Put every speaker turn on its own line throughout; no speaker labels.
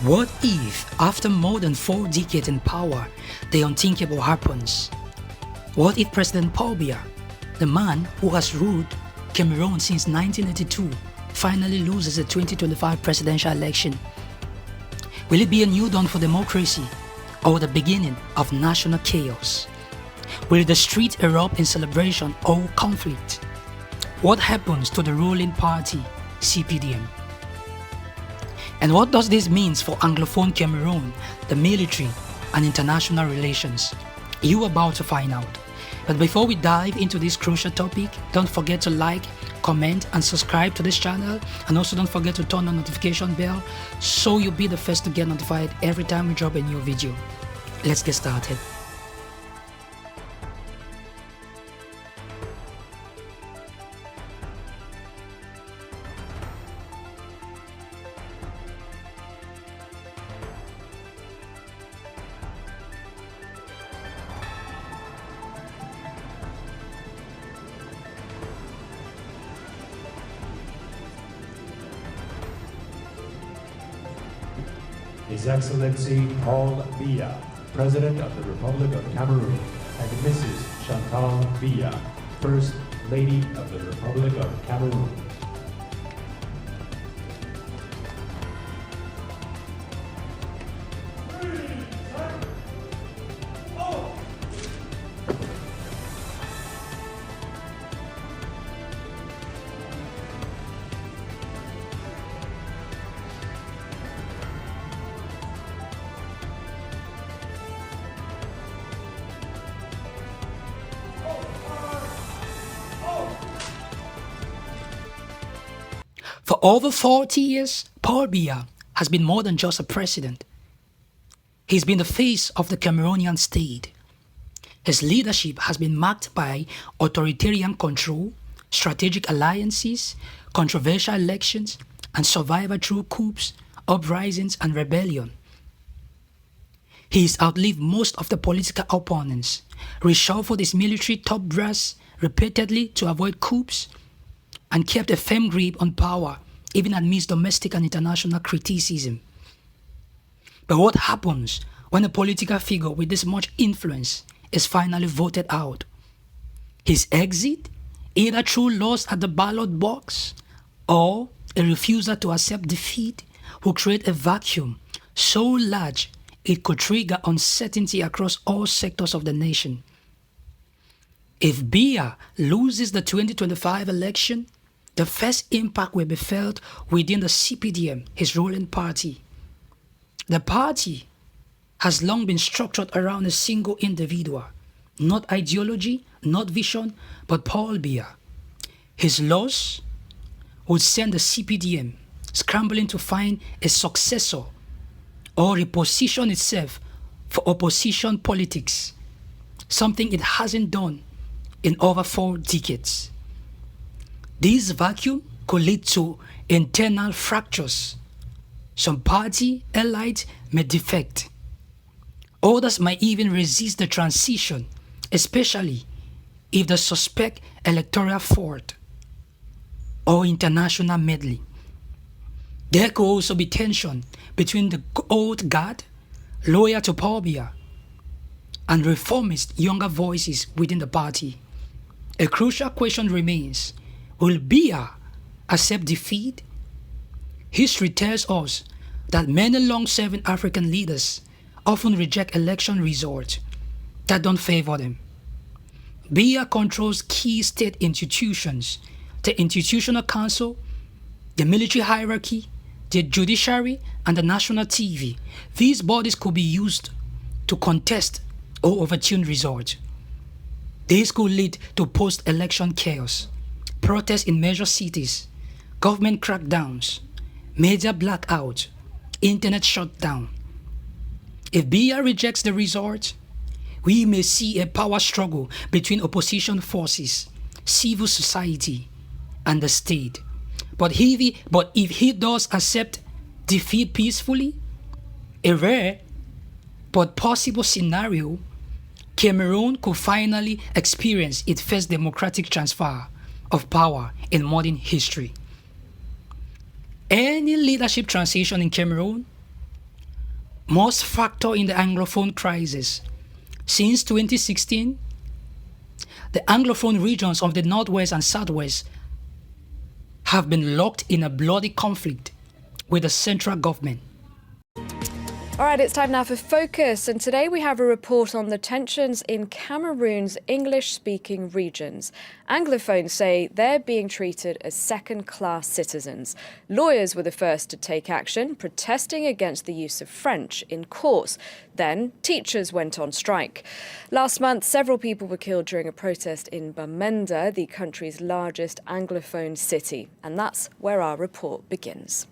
What if, after more than 4 decades in power, the unthinkable happens? What if President Paul Biya, the man who has ruled Cameroon since 1982, finally loses the 2025 presidential election? Will it be a new dawn for democracy or the beginning of national chaos? Will the streets erupt in celebration or conflict? What happens to the ruling party, CPDM? And what does this mean for Anglophone Cameroon, the military, and international relations? You are about to find out. But before we dive into this crucial topic, don't forget to like, comment, and subscribe to this channel. And also don't forget to turn on the notification bell so you'll be the first to get notified every time we drop a new video. Let's get started.
His Excellency Paul Biya, President of the Republic of Cameroon, and Mrs. Chantal Biya, First Lady of the Republic of Cameroon.
For over 40 years, Paul Biya has been more than just a president. He's been the face of the Cameroonian state. His leadership has been marked by authoritarian control, strategic alliances, controversial elections, and survival through coups, uprisings, and rebellion. He's outlived most of the political opponents, reshuffled his military top brass repeatedly to avoid coups, and kept a firm grip on power even amidst domestic and international criticism. But what happens when a political figure with this much influence is finally voted out? His exit, either through loss at the ballot box or a refusal to accept defeat, will create a vacuum so large it could trigger uncertainty across all sectors of the nation. If Biya loses the 2025 election, the first impact will be felt within the CPDM, his ruling party. The party has long been structured around a single individual, not ideology, not vision, but Paul Biya. His loss would send the CPDM scrambling to find a successor or reposition itself for opposition politics, something it hasn't done in over 4 decades. This vacuum could lead to internal fractures. Some party allies may defect. Others might even resist the transition, especially if they suspect electoral fraud or international meddling. There could also be tension between the old guard, loyal to Paul Biya, and reformist younger voices within the party. A crucial question remains: will Biya accept defeat? History tells us that many long-serving African leaders often reject election results that don't favor them. Biya controls key state institutions, the Institutional Council, the military hierarchy, the judiciary, and the national TV. These bodies could be used to contest or overturn results. This could lead to post-election chaos, protests in major cities, government crackdowns, media blackout, internet shutdown. If Biya rejects the results, we may see a power struggle between opposition forces, civil society, and the state. But if he does accept defeat peacefully, a rare but possible scenario, Cameroon could finally experience its first democratic transfer of power in modern history. Any leadership transition in Cameroon must factor in the Anglophone crisis. Since 2016, the Anglophone regions of the Northwest and Southwest have been locked in a bloody conflict with the central government.
All right, it's time now for Focus, and today we have a report on the tensions in Cameroon's English-speaking regions. Anglophones say they're being treated as second-class citizens. Lawyers were the first to take action, protesting against the use of French in courts. Then, teachers went on strike. Last month, several people were killed during a protest in Bamenda, the country's largest Anglophone city. And that's where our report begins.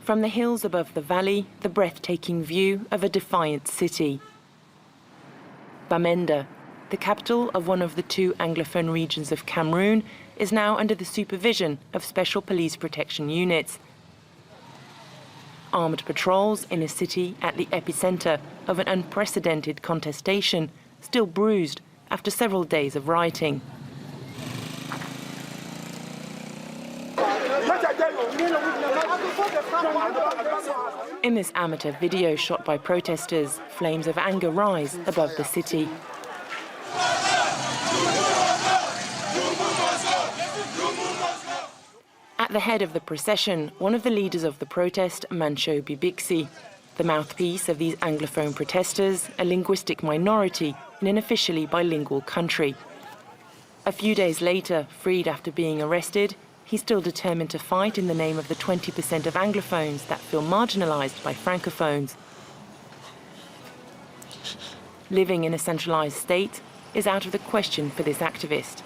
From the hills above the valley, the breathtaking view of a defiant city. Bamenda, the capital of one of the two Anglophone regions of Cameroon, is now under the supervision of special police protection units. Armed patrols in a city at the epicenter of an unprecedented contestation, still bruised after several days of rioting. In this amateur video shot by protesters, flames of anger rise above the city. At the head of the procession, one of the leaders of the protest, Mancho Bibixi, the mouthpiece of these Anglophone protesters, a linguistic minority in an officially bilingual country. A few days later, freed after being arrested, he's still determined to fight in the name of the 20% of Anglophones that feel marginalized by Francophones. Living in a centralized state is out of the question for this activist.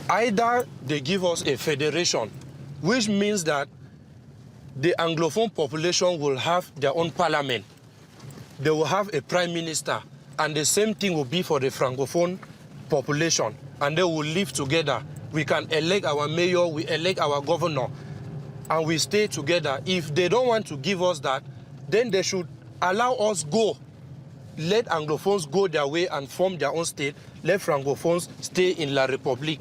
Either they give us a federation, which means that the Anglophone population will have their own parliament. They will have a prime minister, and the same thing will be for the Francophone population, and they will live together. We can elect our mayor, we elect our governor, and we stay together. If they don't want to give us that, then they should allow us go. Let Anglophones go their way and form their own state. Let Francophones stay in La République.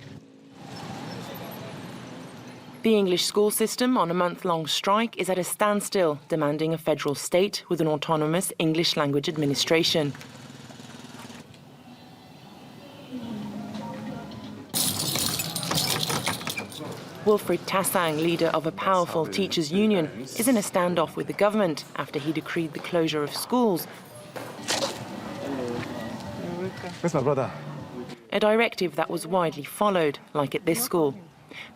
The English school system on a month-long strike is at a standstill, demanding a federal state with an autonomous English language administration. Wilfred Tassang, leader of a powerful teachers' union, is in a standoff with the government after he decreed the closure of schools.
That's my brother.
A directive that was widely followed, like at this school.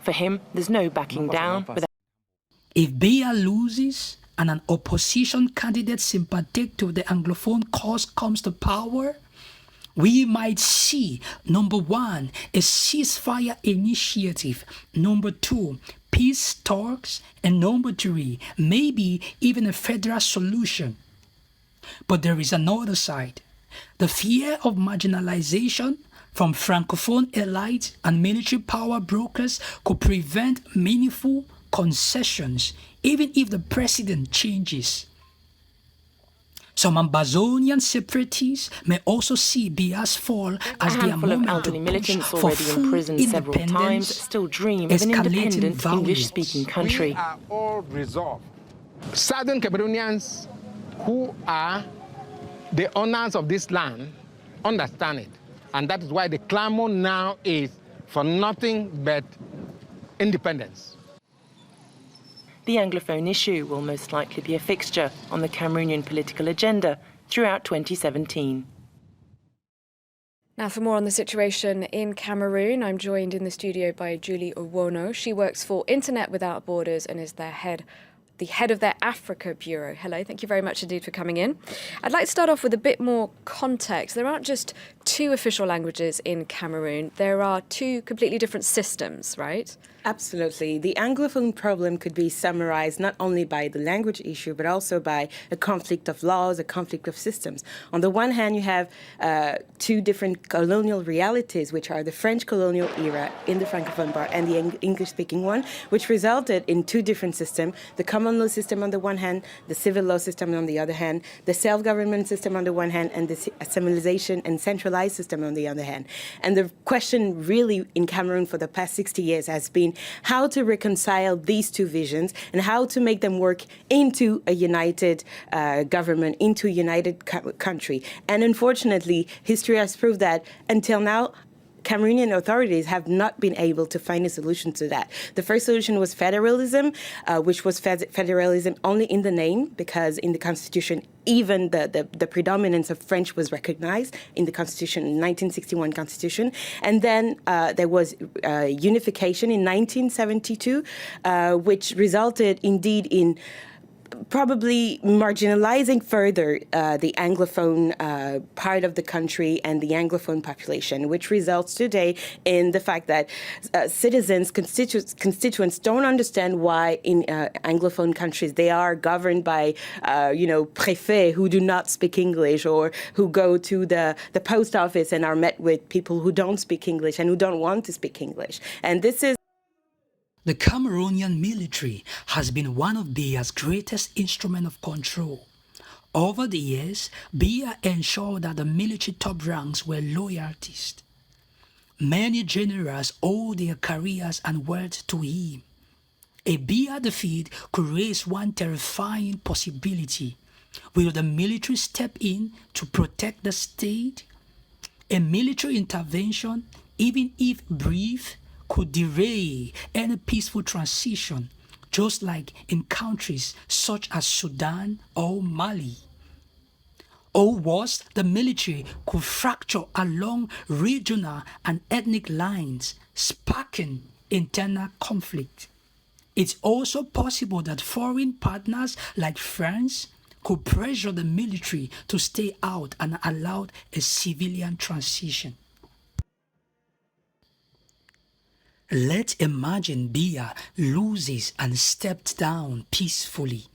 For him, there's no backing down.
If Biya loses and an opposition candidate sympathetic to the Anglophone cause comes to power, we might see, number one, a ceasefire initiative, number two, peace talks, and number three, maybe even a federal solution. But there is another side. The fear of marginalization from Francophone elites and military power brokers could prevent meaningful concessions, even if the president changes. Some Ambazonian separatists may also see Biya's fall as their moment to push for full independence,
still dream of an independent English-speaking country.
We are all resolved. Southern Cameroonians who are the owners of this land understand it. And that is why the clamor now is for nothing but independence.
The Anglophone issue will most likely be a fixture on the Cameroonian political agenda throughout 2017.
Now, for more on the situation in Cameroon, I'm joined in the studio by Julie Owono. She works for Internet Without Borders and is the head of their Africa Bureau. Hello, thank you very much indeed for coming in. I'd like to start off with a bit more context. There aren't just two official languages in Cameroon. There are two completely different systems, right?
Absolutely. The Anglophone problem could be summarized not only by the language issue, but also by a conflict of laws, a conflict of systems. On the one hand, you have two different colonial realities, which are the French colonial era in the Francophone part and the English-speaking one, which resulted in two different systems, the common common law system on the one hand, the civil law system on the other hand, the self-government system on the one hand, and the assimilation and centralized system on the other hand. And the question really in Cameroon for the past 60 years has been how to reconcile these two visions and how to make them work into a united government, into a united country. And unfortunately, history has proved that until now, Cameroonian authorities have not been able to find a solution to that. The first solution was federalism, which was federalism only in the name, because in the Constitution, even the predominance of French was recognized in the Constitution, 1961 Constitution. And then there was unification in 1972, which resulted indeed in probably marginalizing further the Anglophone part of the country and the Anglophone population, which results today in the fact that citizens, constituents don't understand why in Anglophone countries they are governed by, préfets who do not speak English, or who go to the post office and are met with people who don't speak English and who don't want to speak English. And this is
The Cameroonian military has been one of Biya's greatest instruments of control. Over the years, Biya ensured that the military top ranks were loyalists. Many generals owe their careers and wealth to him. A Biya defeat could raise one terrifying possibility. Will the military step in to protect the state? A military intervention, even if brief, could derail any peaceful transition, just like in countries such as Sudan or Mali. Or worse, the military could fracture along regional and ethnic lines, sparking internal conflict. It's also possible that foreign partners like France could pressure the military to stay out and allow a civilian transition. Let's imagine Biya loses and steps down peacefully.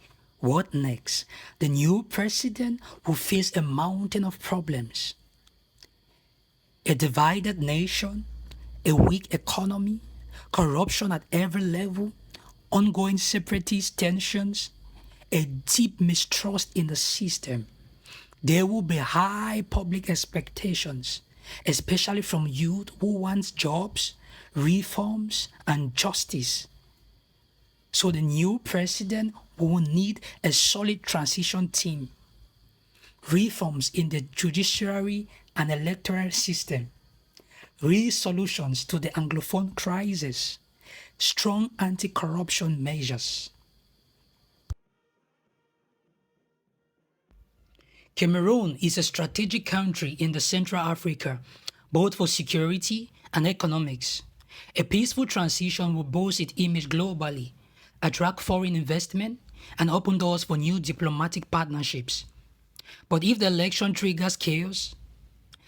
What next? The new president will face a mountain of problems. A divided nation, a weak economy, corruption at every level, ongoing separatist tensions, a deep mistrust in the system. There will be high public expectations, especially from youth who want jobs, reforms, and justice. So the new president will need a solid transition team, reforms in the judiciary and electoral system, real solutions to the Anglophone crisis, strong anti-corruption measures. Cameroon is a strategic country in the Central Africa, both for security and economics. A peaceful transition will boost its image globally, attract foreign investment, and open doors for new diplomatic partnerships. But if the election triggers chaos,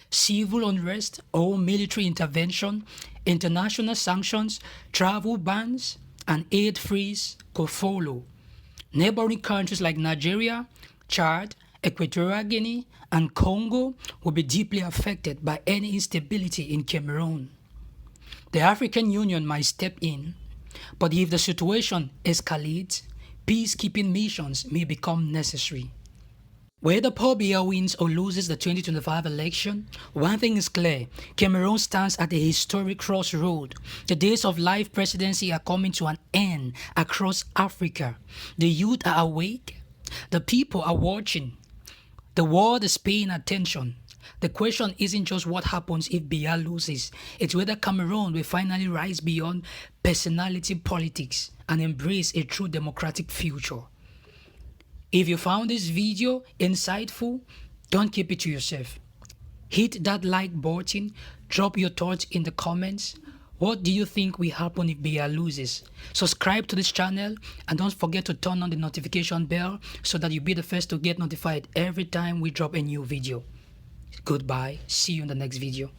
civil unrest, or military intervention, international sanctions, travel bans, and aid freeze could follow. Neighboring countries like Nigeria, Chad, Equatorial Guinea, and Congo will be deeply affected by any instability in Cameroon. The African Union might step in, but if the situation escalates, peacekeeping missions may become necessary. Whether Paul Biya wins or loses the 2025 election, one thing is clear: Cameroon stands at a historic crossroad. The days of live presidency are coming to an end across Africa. The youth are awake. The people are watching. The world is paying attention. The question isn't just what happens if Biya loses, it's whether Cameroon will finally rise beyond personality politics and embrace a true democratic future. If you found this video insightful, don't keep it to yourself. Hit that like button, drop your thoughts in the comments. What do you think will happen if Biya loses? Subscribe to this channel and don't forget to turn on the notification bell so that you'll be the first to get notified every time we drop a new video. Goodbye. See you in the next video.